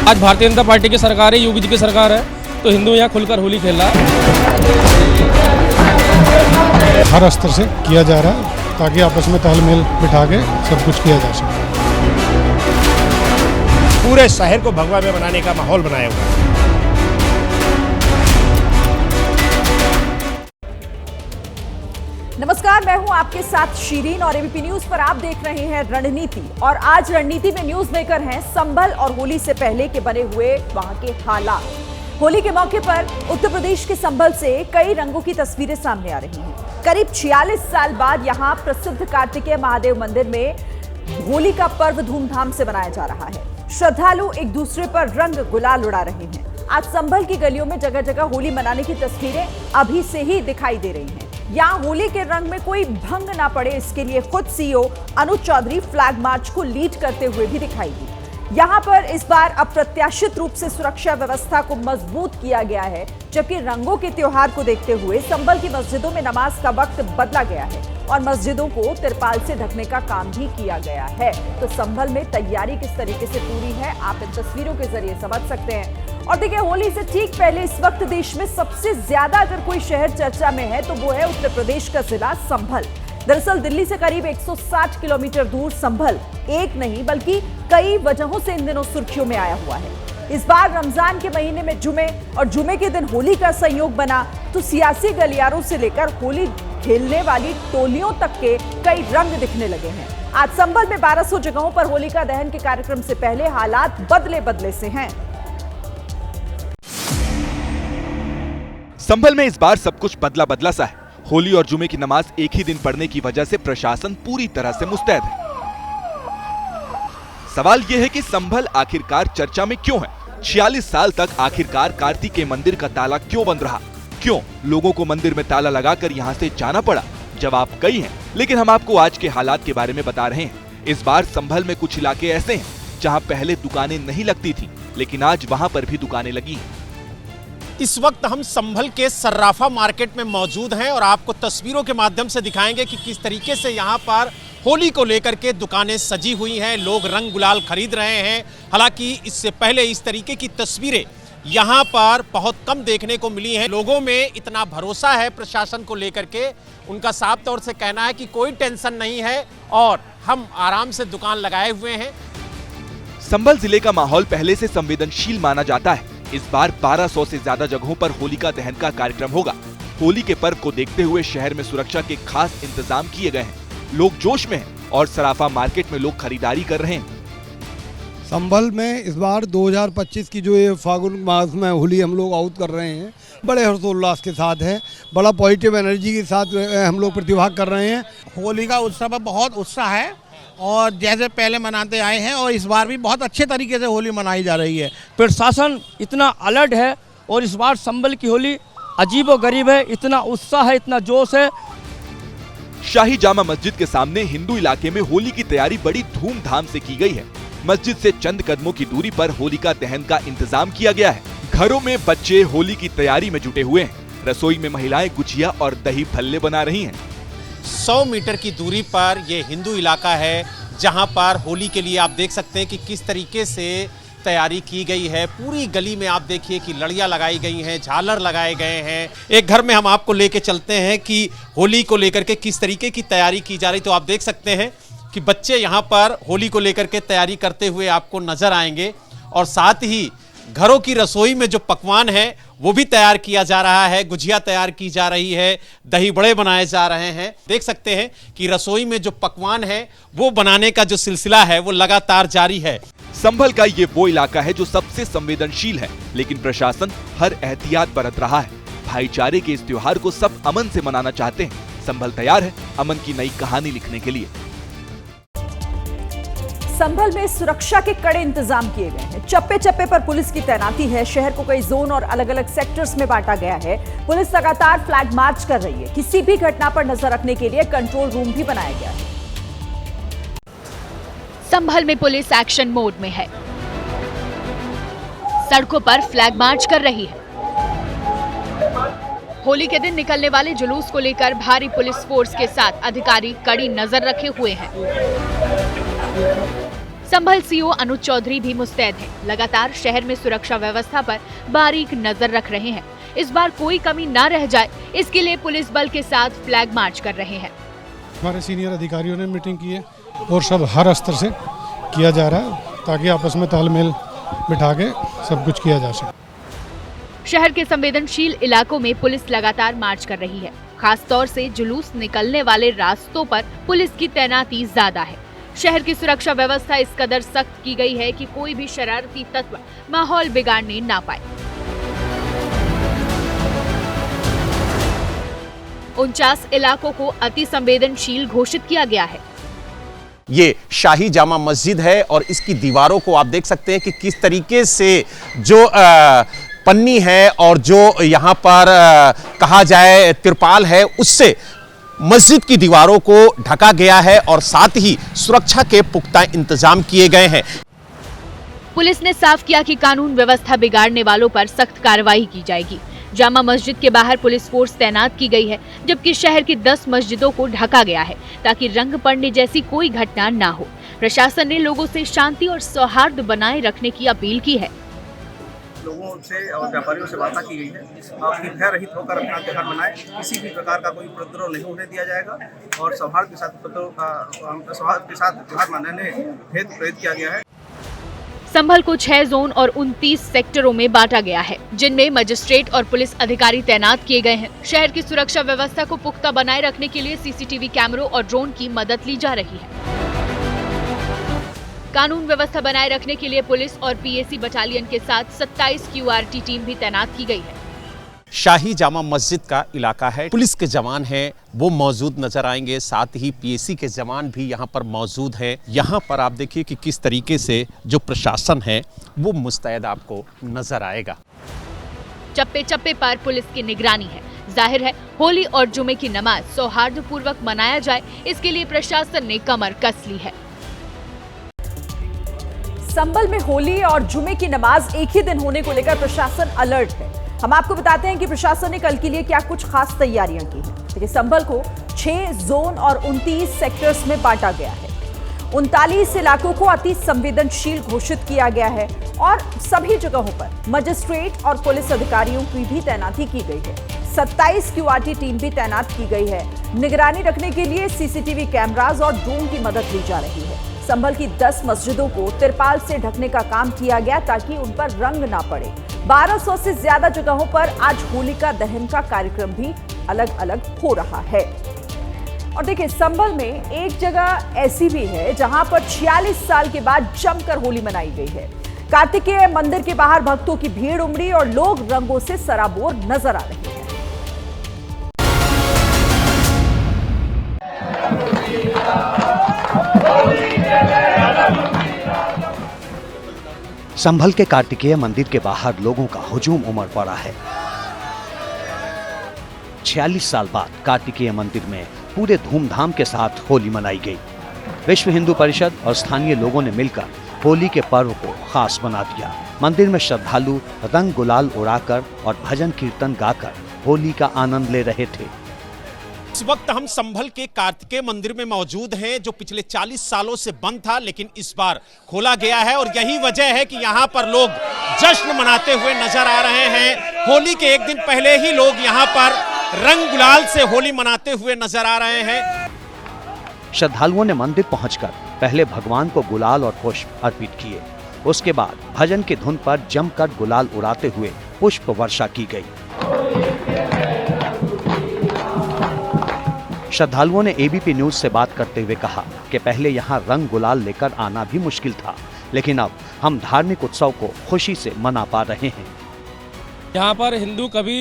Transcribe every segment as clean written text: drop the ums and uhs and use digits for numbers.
आज भारतीय जनता पार्टी की सरकार है, योगी जी की सरकार है, तो हिंदू यहाँ खुलकर होली खेल रहा है। हर स्तर से किया जा रहा है ताकि आपस में तालमेल बिठा के सब कुछ किया जा सके। पूरे शहर को भगवा में बनाने का माहौल बनाया हुआ है। नमस्कार, मैं हूं आपके साथ शीरीन और एबीपी न्यूज पर आप देख रहे हैं रणनीति। और आज रणनीति में न्यूज मेकर हैं संभल और होली से पहले के बने हुए वहां के हालात। होली के मौके पर उत्तर प्रदेश के संभल से कई रंगों की तस्वीरें सामने आ रही हैं। करीब 46 साल बाद यहां प्रसिद्ध कार्तिकेय महादेव मंदिर में होली का पर्व धूमधाम से मनाया जा रहा है। श्रद्धालु एक दूसरे पर रंग गुलाल उड़ा रहे हैं। आज संभल की गलियों में जगह जगह होली मनाने की तस्वीरें अभी से ही दिखाई दे रही हैं। यहाँ होली के रंग में कोई भंग ना पड़े, इसके लिए खुद सीईओ अनुज चौधरी फ्लैग मार्च को लीड करते हुए भी दिखाई दी। यहाँ पर इस बार अप्रत्याशित रूप से सुरक्षा व्यवस्था को मजबूत किया गया है, जबकि रंगों के त्योहार को देखते हुए संभल की मस्जिदों में नमाज का वक्त बदला गया है और मस्जिदों को तिरपाल से ढकने का काम भी किया गया है। तो संभल में तैयारी किस तरीके से पूरी है, आप इन तस्वीरों के जरिए समझ सकते हैं। और देखिए, होली से ठीक पहले इस वक्त देश में सबसे ज्यादा अगर कोई शहर चर्चा में है तो वो है उत्तर प्रदेश का जिला संभल। दरअसल दिल्ली से करीब 160 किलोमीटर दूर संभल एक नहीं बल्कि कई वजहों से इन दिनों सुर्खियों में आया हुआ है। इस बार रमजान के महीने में जुमे और जुमे के दिन होली का संयोग बना तो सियासी गलियारों से लेकर होली खेलने वाली टोलियों तक के कई रंग दिखने लगे हैं। आज संभल में 1200 जगहों पर होलिका दहन के कार्यक्रम से पहले हालात बदले से हैं। संभल में इस बार सब कुछ बदला सा है। होली और जुमे की नमाज एक ही दिन पढ़ने की वजह से प्रशासन पूरी तरह से मुस्तैद है। सवाल यह है कि संभल आखिरकार चर्चा में क्यों है? 46 साल तक आखिरकार कार्तिकेय मंदिर का ताला क्यों बंद रहा? क्यों लोगों को मंदिर में ताला लगाकर यहाँ से जाना पड़ा? जवाब कई हैं, लेकिन हम आपको आज के हालात के बारे में बता रहे हैं। इस बार संभल में कुछ इलाके ऐसे हैं जहाँ पहले दुकानें नहीं लगती थी, लेकिन आज वहाँ पर भी दुकानें लगी हैं। इस वक्त हम संभल के सर्राफा मार्केट में मौजूद हैं और आपको तस्वीरों के माध्यम से दिखाएंगे कि किस तरीके से यहाँ पर होली को लेकर के दुकानें सजी हुई हैं, लोग रंग गुलाल खरीद रहे हैं। हालांकि इससे पहले इस तरीके की तस्वीरें यहाँ पर बहुत कम देखने को मिली हैं। लोगों में इतना भरोसा है प्रशासन को लेकर के, उनका साफ तौर से कहना है कि कोई टेंशन नहीं है और हम आराम से दुकान लगाए हुए हैं। संभल जिले का माहौल पहले से संवेदनशील माना जाता है। इस बार 1200 से ज्यादा जगहों पर होलिका दहन का कार्यक्रम होगा। होली के पर्व को देखते हुए शहर में सुरक्षा के खास इंतजाम किए गए हैं। लोग जोश में हैं और सराफा मार्केट में लोग खरीदारी कर रहे हैं। संभल में इस बार 2025 की जो ये फागुन मास में होली हम लोग आउट कर रहे हैं, बड़े हर्षोल्लास के साथ है, बड़ा पॉजिटिव एनर्जी के साथ हम लोग प्रतिभाग कर रहे हैं। होली का उत्सव में बहुत उत्साह है और जैसे पहले मनाते आए हैं और इस बार भी बहुत अच्छे तरीके से होली मनाई जा रही है। प्रशासन इतना अलर्ट है और इस बार संभल की होली अजीबोगरीब है, इतना उत्साह है, इतना जोश है। शाही जामा मस्जिद के सामने हिंदू इलाके में होली की तैयारी बड़ी धूमधाम से की गई है। मस्जिद से चंद कदमों की दूरी पर होलिका दहन का इंतजाम किया गया है। घरों में बच्चे होली की तैयारी में जुटे हुए हैं। रसोई में महिलाएं गुजिया और दही भल्ले बना रही हैं। 100 मीटर की दूरी पर यह हिंदू इलाका है जहां पर होली के लिए आप देख सकते हैं कि किस तरीके से तैयारी की गई है। पूरी गली में आप देखिए कि लड़ियां लगाई गई हैं, झालर लगाए गए हैं। एक घर में हम आपको लेके चलते हैं कि होली को लेकर के किस तरीके की तैयारी की जा रही। तो आप देख सकते हैं कि बच्चे यहाँ पर होली को लेकर के तैयारी करते हुए आपको नजर आएंगे और साथ ही घरों की रसोई में जो पकवान है वो भी तैयार किया जा रहा है। गुजिया तैयार की जा रही है, दही बड़े बनाए जा रहे हैं। देख सकते हैं कि रसोई में जो पकवान है वो बनाने का जो सिलसिला है वो लगातार जारी है। संभल का ये वो इलाका है जो सबसे संवेदनशील है, लेकिन प्रशासन हर एहतियात बरत रहा है। भाईचारे के इस त्योहार को सब अमन से मनाना चाहते हैं। संभल तैयार है अमन की नई कहानी लिखने के लिए। संभल में सुरक्षा के कड़े इंतजाम किए गए हैं। चप्पे चप्पे पर पुलिस की तैनाती है। शहर को कई जोन और अलग अलग सेक्टर्स में बांटा गया है। पुलिस लगातार फ्लैग मार्च कर रही है। किसी भी घटना पर नजर रखने के लिए कंट्रोल रूम भी बनाया गया है। संभल में पुलिस एक्शन मोड में है। सड़कों पर फ्लैग मार्च कर रही है। होली के दिन निकलने वाले जुलूस को लेकर भारी पुलिस फोर्स के साथ अधिकारी कड़ी नजर रखे हुए हैं। संभल सीओ अनुज चौधरी भी मुस्तैद हैं। लगातार शहर में सुरक्षा व्यवस्था पर बारीक नजर रख रहे हैं। इस बार कोई कमी न रह जाए, इसके लिए पुलिस बल के साथ फ्लैग मार्च कर रहे हैं। हमारे सीनियर अधिकारियों ने मीटिंग की है और सब हर स्तर से किया जा रहा है ताकि आपस में तालमेल बिठा के सब कुछ किया जा सके। शहर के संवेदनशील इलाकों में पुलिस लगातार मार्च कर रही है। खास तौर से जुलूस निकलने वाले रास्तों पर पुलिस की तैनाती ज्यादा है। शहर की सुरक्षा व्यवस्था इस कदर सख्त की गई है कि कोई भी शरारती तत्व माहौल बिगाड़ने ना पाए। 49 इलाकों को अति संवेदनशील घोषित किया गया है। ये शाही जामा मस्जिद है और इसकी दीवारों को आप देख सकते हैं कि किस तरीके से जो पन्नी है और जो यहाँ पर कहा जाए तिरपाल है, उससे मस्जिद की दीवारों को ढका गया है और साथ ही सुरक्षा के पुख्ता इंतजाम किए गए हैं। पुलिस ने साफ किया कि कानून व्यवस्था बिगाड़ने वालों पर सख्त कार्रवाई की जाएगी। जामा मस्जिद के बाहर पुलिस फोर्स तैनात की गई है, जबकि शहर की 10 मस्जिदों को ढका गया है ताकि रंग पड़ने जैसी कोई घटना ना हो। प्रशासन ने लोगों से शांति और सौहार्द बनाए रखने की अपील की है। लोगों से और व्यापारियों से वार्ता की गई है कि भय रहित होकर अपना त्योहार मनाएं, किसी भी प्रकार का कोई उपद्रव नहीं होने दिया जाएगा और सौहार्द के साथ त्योहार मनाने हेतु प्रेरित किया गया है। संभल को 6 जोन और 29 सेक्टरों में बांटा गया है, जिनमें मजिस्ट्रेट और पुलिस अधिकारी तैनात किए गए हैं। शहर की सुरक्षा व्यवस्था को पुख्ता बनाए रखने के लिए सीसीटीवी कैमरों और ड्रोन की मदद ली जा रही है। कानून व्यवस्था बनाए रखने के लिए पुलिस और पीएसी बटालियन के साथ 27 क्यूआरटी टीम भी तैनात की गई है। शाही जामा मस्जिद का इलाका है, पुलिस के जवान हैं वो मौजूद नजर आएंगे, साथ ही पीएसी के जवान भी यहाँ पर मौजूद हैं। यहाँ पर आप देखिए कि किस तरीके से जो प्रशासन है वो मुस्तैद आपको नजर आएगा। चप्पे चप्पे पर पुलिस की निगरानी है। जाहिर है होली और जुमे की नमाज सौहार्दपूर्वक मनाया जाए, इसके लिए प्रशासन ने कमर कस ली है। संभल में होली और जुमे की नमाज एक ही दिन होने को लेकर प्रशासन अलर्ट है। हम आपको बताते हैं कि प्रशासन ने कल के लिए क्या कुछ खास तैयारियां की हैं। देखिए, संभल को 6 जोन और 29 सेक्टर्स में बांटा गया है। 39 इलाकों को अति संवेदनशील घोषित किया गया है और सभी जगहों पर मजिस्ट्रेट और पुलिस अधिकारियों की भी तैनाती की गई है। 27 क्यूआरटी टीम भी तैनात की गई है। निगरानी रखने के लिए सीसीटीवी कैमरास और ड्रोन की मदद ली जा रही है। संभल की 10 मस्जिदों को तिरपाल से ढकने का काम किया गया ताकि उन पर रंग ना पड़े। 1200 से ज्यादा जगहों पर आज होलिका दहन का कार्यक्रम भी अलग अलग हो रहा है। और देखिए, संभल में एक जगह ऐसी भी है जहां पर 46 साल के बाद जमकर होली मनाई गई है। कार्तिकेय मंदिर के बाहर भक्तों की भीड़ उमड़ी और लोग रंगों से सराबोर नजर आ रहे हैं। संभल के कार्तिकेय मंदिर के बाहर लोगों का हुजूम उमड़ पड़ा है। 46 साल बाद कार्तिकेय मंदिर में पूरे धूमधाम के साथ होली मनाई गई। विश्व हिंदू परिषद और स्थानीय लोगों ने मिलकर होली के पर्व को खास बना दिया। मंदिर में श्रद्धालु रंग गुलाल उड़ाकर और भजन कीर्तन गाकर होली का आनंद ले रहे थे। इस वक्त हम संभल के कार्तिकेय मंदिर में मौजूद हैं, जो पिछले 40 सालों से बंद था, लेकिन इस बार खोला गया है और यही वजह है कि यहाँ पर लोग जश्न मनाते हुए नजर आ रहे हैं। होली के एक दिन पहले ही लोग यहाँ पर रंग गुलाल से होली मनाते हुए नजर आ रहे हैं। श्रद्धालुओं ने मंदिर पहुंचकर पहले भगवान को गुलाल और पुष्प अर्पित किए। उसके बाद भजन की धुन पर जमकर गुलाल उड़ाते हुए पुष्प वर्षा की गई। श्रद्धालुओं ने एबीपी न्यूज से बात करते हुए कहा कि पहले यहाँ रंग गुलाल लेकर आना भी मुश्किल था, लेकिन अब हम धार्मिक उत्सव को खुशी से मना पा रहे हैं। यहाँ पर हिंदू कभी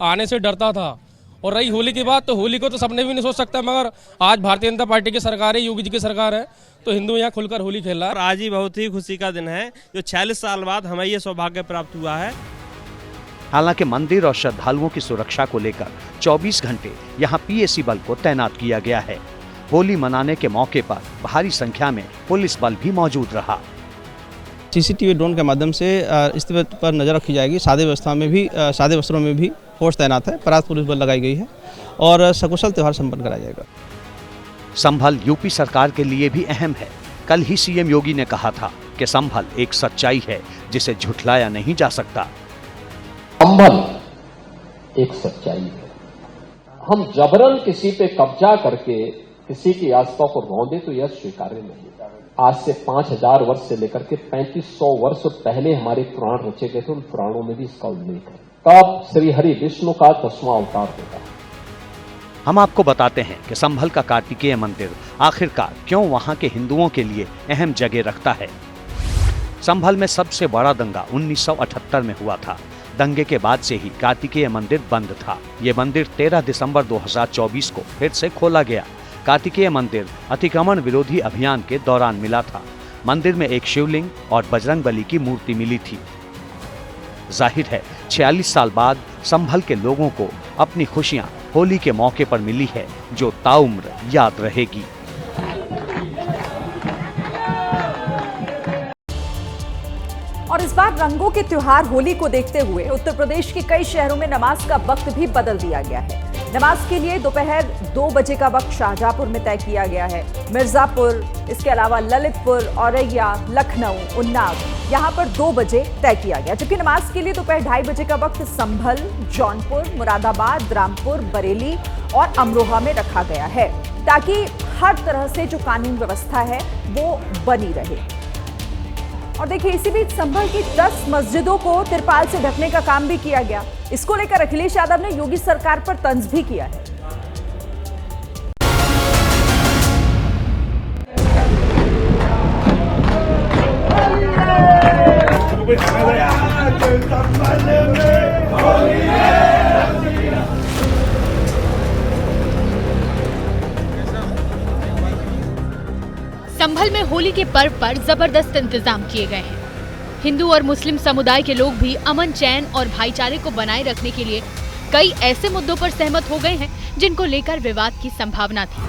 आने से डरता था और रही होली की बात, तो होली को तो सबने भी नहीं सोच सकता, मगर आज भारतीय जनता पार्टी की सरकार है, योगी जी की सरकार है, तो हिंदू यहाँ खुलकर होली खेल रहा है। आज ही बहुत ही खुशी का दिन है, जो 46 साल बाद हमें ये सौभाग्य प्राप्त हुआ है। हालांकि मंदिर और श्रद्धालुओं की सुरक्षा को लेकर 24 घंटे यहां पीएसी बल को तैनात किया गया है। होली मनाने के मौके पर भारी संख्या में पुलिस बल भी मौजूद रहा। सीसीटीवी ड्रोन के माध्यम से स्थिति पर नजर रखी जाएगी। सादे वस्त्रों में भी फोर्स तैनात है, परात पुलिस बल लगाई गई है और सकुशल त्योहार संपन्न कराया जाएगा। संभल यूपी सरकार के लिए भी अहम है। कल ही सीएम योगी ने कहा था कि संभल एक सच्चाई है जिसे झुठलाया नहीं जा सकता। संभल एक सच्चाई है। हम जबरन किसी पे कब्जा करके किसी की आस्था को रौंदे तो यह स्वीकार्य नहीं। आज से 5000 वर्ष से लेकर के 3500 वर्ष पहले हमारे पुराण रचे गए थे, उन पुराणों में भी इसका उल्लेख है। कब श्री हरि विष्णु का 10वां अवतार होगा। हम आपको बताते हैं कि संभल का कार्तिकेय मंदिर आखिरकार क्यों वहां के हिंदुओं के लिए अहम जगह रखता है। संभल में सबसे बड़ा दंगा 1978 में हुआ था। दंगे के बाद से ही कार्तिकेय मंदिर बंद था। ये मंदिर 13 दिसंबर 2024 को फिर से खोला गया। कार्तिकेय मंदिर अतिक्रमण विरोधी अभियान के दौरान मिला था। मंदिर में एक शिवलिंग और बजरंगबली की मूर्ति मिली थी। जाहिर है 46 साल बाद संभल के लोगों को अपनी खुशियां होली के मौके पर मिली है, जो ताउम्र याद रहेगी। और इस बार रंगों के त्योहार होली को देखते हुए उत्तर प्रदेश के कई शहरों में नमाज का वक्त भी बदल दिया गया है। नमाज के लिए दोपहर 2 बजे का वक्त शाहजहांपुर में तय किया गया है। मिर्जापुर, इसके अलावा ललितपुर, औरैया, लखनऊ, उन्नाव, यहाँ पर 2 बजे तय किया गया। जबकि नमाज के लिए दोपहर 2:30 बजे का वक्त संभल, जौनपुर, मुरादाबाद, रामपुर, बरेली और अमरोहा में रखा गया है, ताकि हर तरह से जो कानून व्यवस्था है वो बनी रहे। और देखिए, इसी बीच संभल की 10 मस्जिदों को तिरपाल से ढकने का काम भी किया गया। इसको लेकर अखिलेश यादव ने योगी सरकार पर तंज भी किया है। संभल में होली के पर्व पर जबरदस्त इंतजाम किए गए हैं। हिंदू और मुस्लिम समुदाय के लोग भी अमन, चैन और भाईचारे को बनाए रखने के लिए कई ऐसे मुद्दों पर सहमत हो गए हैं जिनको लेकर विवाद की संभावना थी।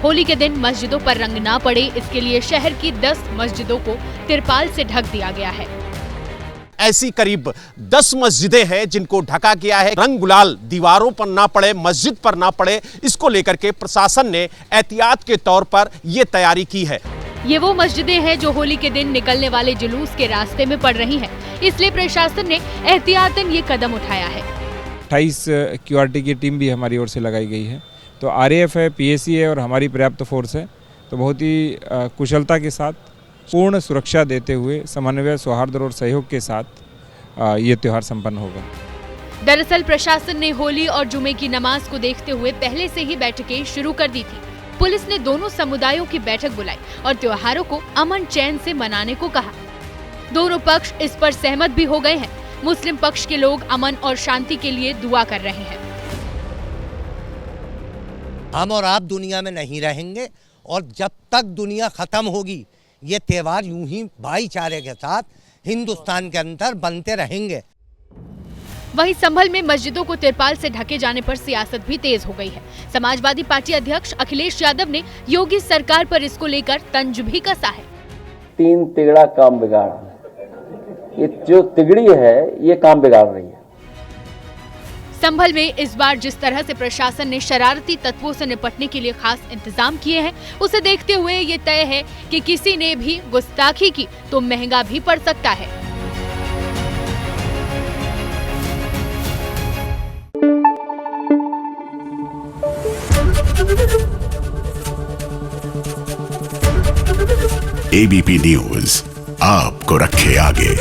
होली के दिन मस्जिदों पर रंग ना पड़े, इसके लिए शहर की 10 मस्जिदों को तिरपाल से ढक दिया गया है। ऐसी करीब 10 मस्जिदें हैं जिनको ढका गया है। रंग गुलाल दीवारों पर ना पड़े, मस्जिद पर ना पड़े, इसको लेकर के प्रशासन ने एहतियात के तौर पर यह तैयारी की है। ये वो मस्जिदें हैं जो होली के दिन निकलने वाले जुलूस के रास्ते में पड़ रही हैं, इसलिए प्रशासन ने एहतियातन ये कदम उठाया है। 28 QRT की टीम भी हमारी ओर से लगाई गई है। तो RAF है, PAC है और हमारी पर्याप्त फोर्स है। तो बहुत ही कुशलता के साथ, पूर्ण सुरक्षा देते हुए, समन्वय, सौहार्द और सहयोग के साथ ये त्यौहार संपन्न होगा। दरअसल प्रशासन ने होली और जुमे की नमाज को देखते हुए पहले से ही बैठकें शुरू कर दी थी। पुलिस ने दोनों समुदायों की बैठक बुलाई और त्योहारों को अमन चैन से मनाने को कहा। दोनों पक्ष इस पर सहमत भी हो गए हैं। मुस्लिम पक्ष के लोग अमन और शांति के लिए दुआ कर रहे हैं। हम और आप दुनिया में नहीं रहेंगे और जब तक दुनिया खत्म होगी ये त्यौहार यूं ही भाईचारे के साथ हिंदुस्तान के अंदर बनते रहेंगे। वहीं संभल में मस्जिदों को तिरपाल से ढके जाने पर सियासत भी तेज हो गई है। समाजवादी पार्टी अध्यक्ष अखिलेश यादव ने योगी सरकार पर इसको लेकर तंज भी कसा है। 3 तिगड़ा काम बिगाड़ा, ये जो तिगड़ी है ये काम बिगाड़ रही है। संभल में इस बार जिस तरह से प्रशासन ने शरारती तत्वों से निपटने के लिए खास इंतजाम किए हैं, उसे देखते हुए ये तय है कि किसी ने भी गुस्ताखी की तो महंगा भी पड़ सकता है। ABP न्यूज़ आपको रखे आगे।